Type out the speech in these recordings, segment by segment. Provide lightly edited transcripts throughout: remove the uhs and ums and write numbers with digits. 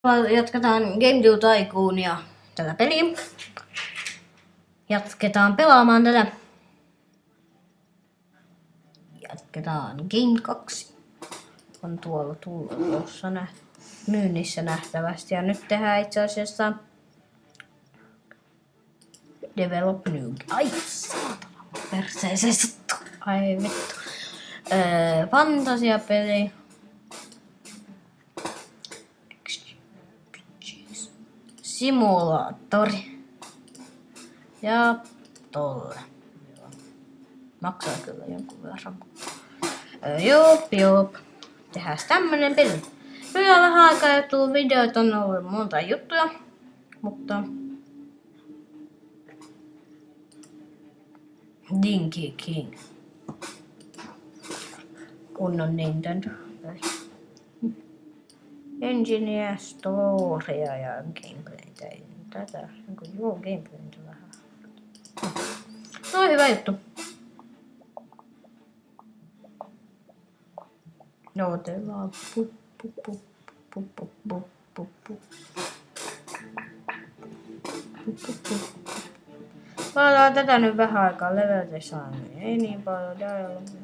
Jatketaan Game Deal Tycoonia tätä peliä. Jatketaan pelaamaan tätä. Jatketaan Game 2. On tuolla tulossa myynnissä nähtävästi. Ja nyt tehdään itse asiassa Develop New. Ai saatana, perseeseen sattu. Ai vittu. Fantasiapeli. Simulaattori. Ja tolle. Maksaa kyllä jonkun verran. Jop. Tehdään tämmönen peli. Kyllä vähän aikaa ei tullut videoita, on ollut monta juttuja. Mutta Dinky King. Kunnon Nintendo. Engineer, storya ja gameplaytä. Tätä, joo, gameplaytä vähän. No hyvä juttu. Otellaan. Palataan tätä nyt vähän aikaa. Level design. Ei niin paljon dialogia.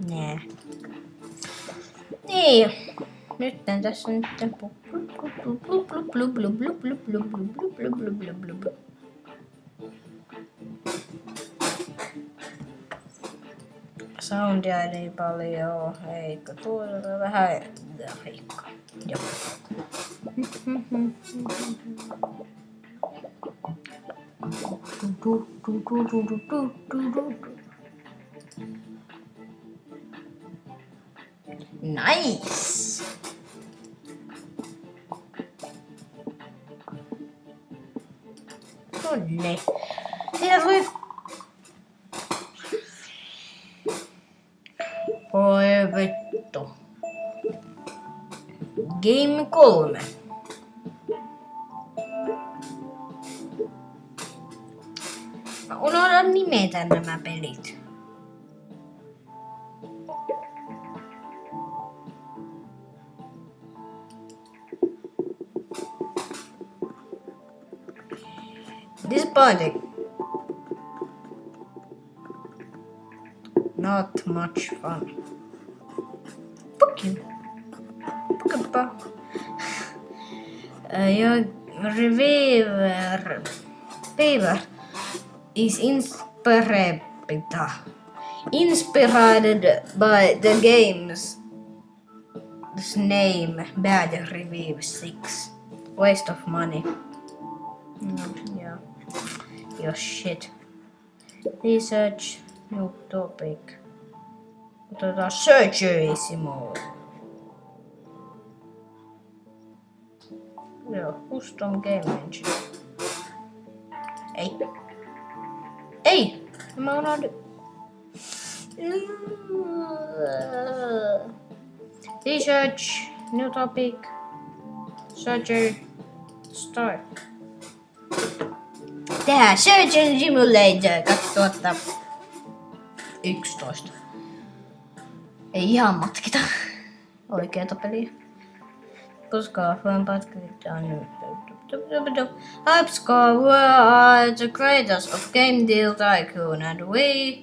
Nää. Niin. Nytten tässä nytten. Soundia ei niin paljon, heikko. Tuolla vähän heikko. Joo. Nice. Nonne. Siinä tuli. Voi vittu. Game 3. Mä unohdan nimetä nämä pelit. Disappointing. Not much fun. Fuck you. Your Reviver is inspired by the game's name, Bad Revive 6. Waste of money. Yeah. Your shit. Research. New topic. Otetaan Surgery Simulator. Joo, custom game engine. Ei! Mä unohdin. Research. New topic. Surgery. Start. Tehdään Surgery Simulator 2011. Ei ihan matkita oikeeta peliä. Koska voin pätkittää nyt. Hypescore, we are the creators of Game Deal Tycoon and we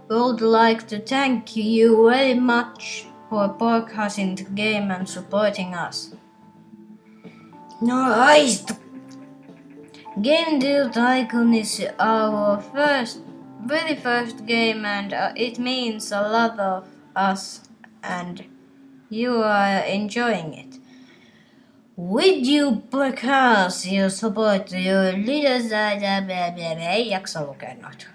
would like to thank you very much for broadcasting the game and supporting us. Nice! Game Deal Tycoon is our very first game and it means a lot of us and you are enjoying it. With you because you support your leaders, ei jaksa lukea noita.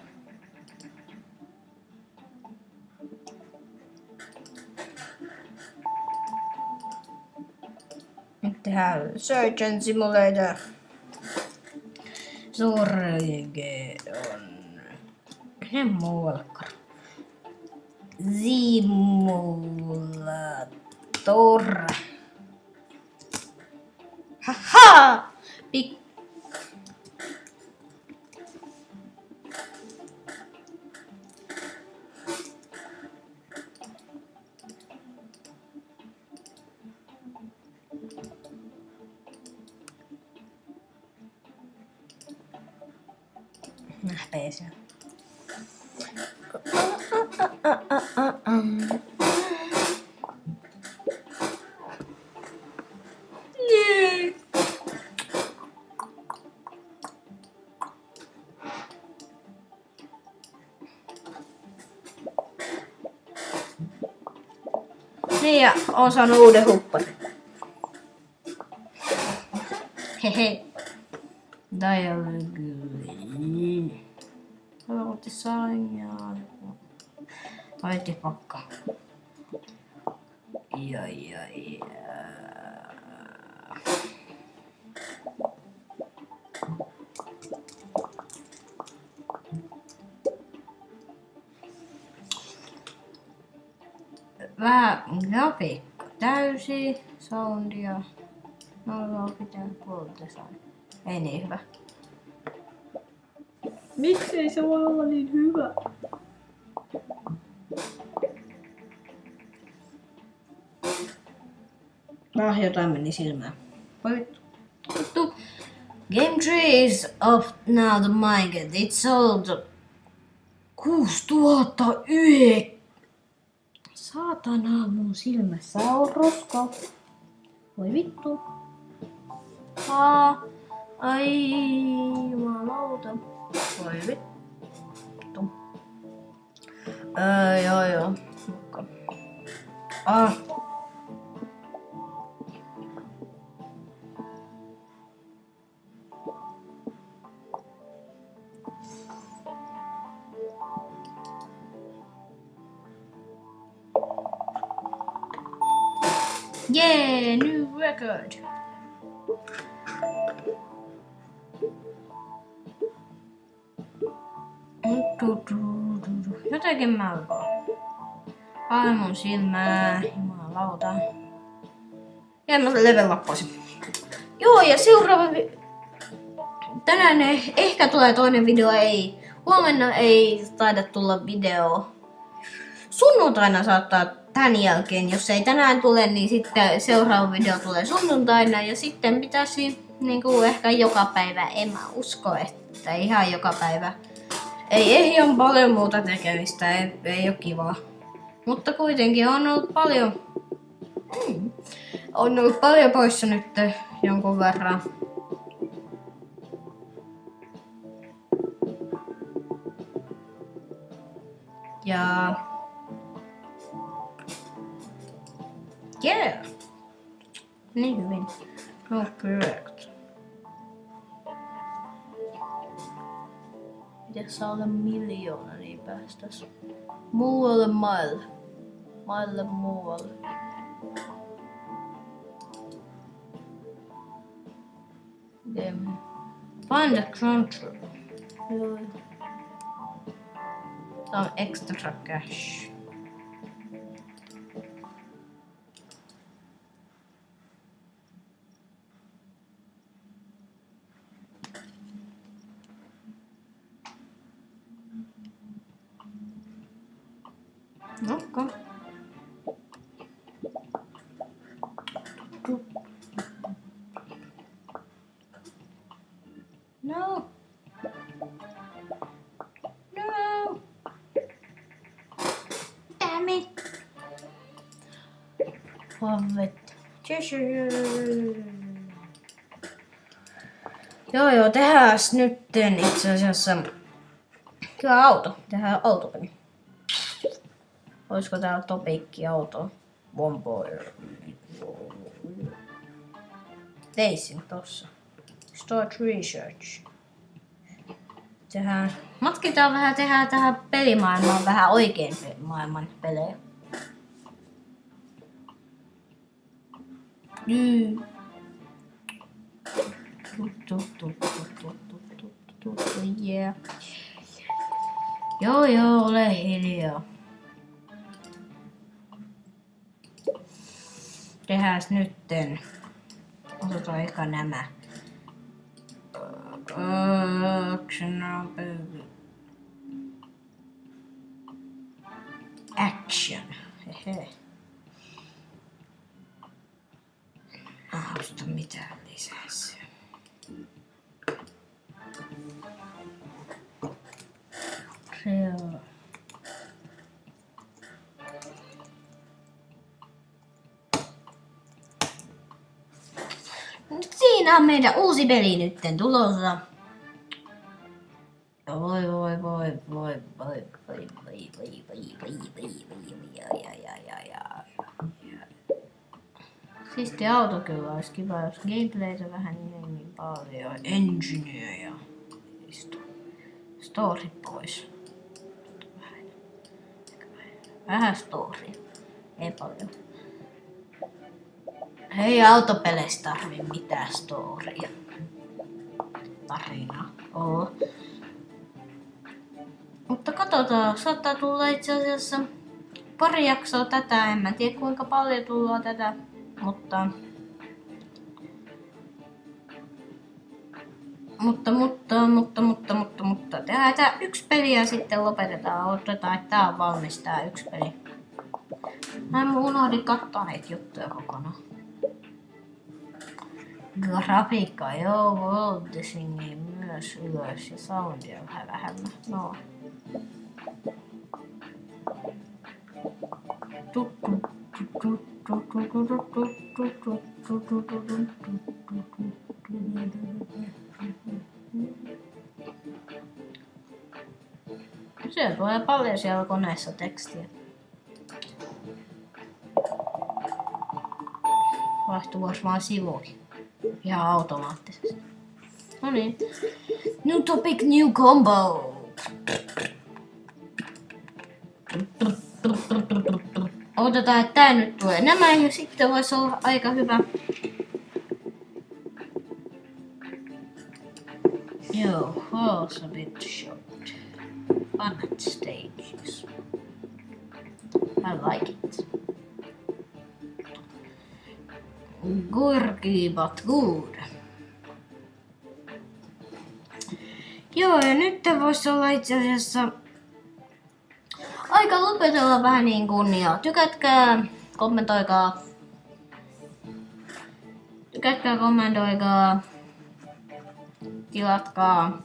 Nyt tehdään Surgeon Simulator. Sorge on Simulator. Haha! Nähpeisiä. Jee. Niin ja oon saanut uuden hupparin. Hehe. Dialogue. Hello design. Vaiti pakka. Ja. Vähän grafiikka täysi, soundia. No pitää puolta saada. Ei niin hyvä. Miksei se voi olla niin hyvä? Jotain meni silmään. Vittu. Game trees of now the market. It's sold 6009. Saatana, mun silmässä on roska. Voi vittu. Ai jumalauta. Voi vittu. Joo. Yeah, new record. Jotenkin mä alkoin. Ai mun silmää, jumalauta. Ja mä level lappasin. Joo, ja seuraava tänään ehkä tulee toinen video, ei. Huomenna ei taida tulla video. Sunnuntaina saattaa tän jälkeen, jos ei tänään tule, niin sitten seuraava video tulee sunnuntaina. Ja sitten pitäisi niinku ehkä joka päivä, en mä usko, että ihan joka päivä. Ei ole paljon muuta tekemistä, ei ole kivaa. Mutta kuitenkin on ollut paljon poissa nyt jonkun verran. Ja yeah. Niin hyvin. No correct. Pitäis saada 1 000 000, niin päästäs muualle. Game. Find the control. Joo. Tää on extra cash. Okay. No. Damn it. Love Joo, tehdääs nytten itse asiassa kyllä auto. Tehdään autopeli. Olisiko täällä topikki auto? Bonfire. Teisin tossa. Start research. Matkitaan vähän, tehdään tähän pelimaailmaan vähän oikein maailman pelejä. Yeah. Joo, ole hiljaa. Tehdääs nytten. Otetaan eka nämä. Action. Hehe. Osta mitään lisää. Siinä on meidän uusi peli nytten tulossa. Voi. Siisti auto kyllä olisi kiva, jos gameplaytä vähän niin paljon. Engineer ja story pois. Vähän story. Ei paljon. Ei autopeleissä tarvii mitään storya. Tarinaa oo. Mutta katsotaan, saattaa tulla itse asiassa pari jaksoa tätä. En mä tiedä kuinka paljon tullaan tätä, mutta tehdään tää yksi peli ja sitten lopetetaan. Otetaan, että tää on valmis tää yksi peli. Mä unohdin katsoa näitä juttuja kokonaan. Grafiikka, joo, world designia myös ylös ja soundia vähän vähemmän. No. Siellä tulee paljon siellä koneessa tekstiä. Vaihtuvoisi vaan sivuihin. Ihan automaattisesti. No niin. New topic, new combo. Odotetaan, että tää nyt tulee nämä ja sitten voisi olla aika hyvä. Joo, halls a bit short. Fun at stages. I like it. Gorky but good. Joo, ja nyt voisi olla itse asiassa aika lopetella vähän niin kuin, ja tykätkää, kommentoikaa, tilatkaa,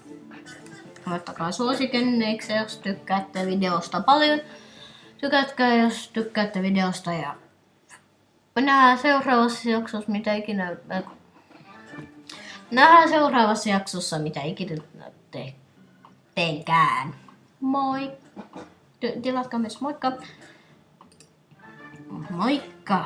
laittakaa suosikenneiksi, jos tykkäätte videosta paljon. Tykätkää, jos tykkäätte videosta, ja nähdään seuraavassa jaksossa, mitä ikinä teenkään. Moi! Tilatkaa myös moikka! Moikka!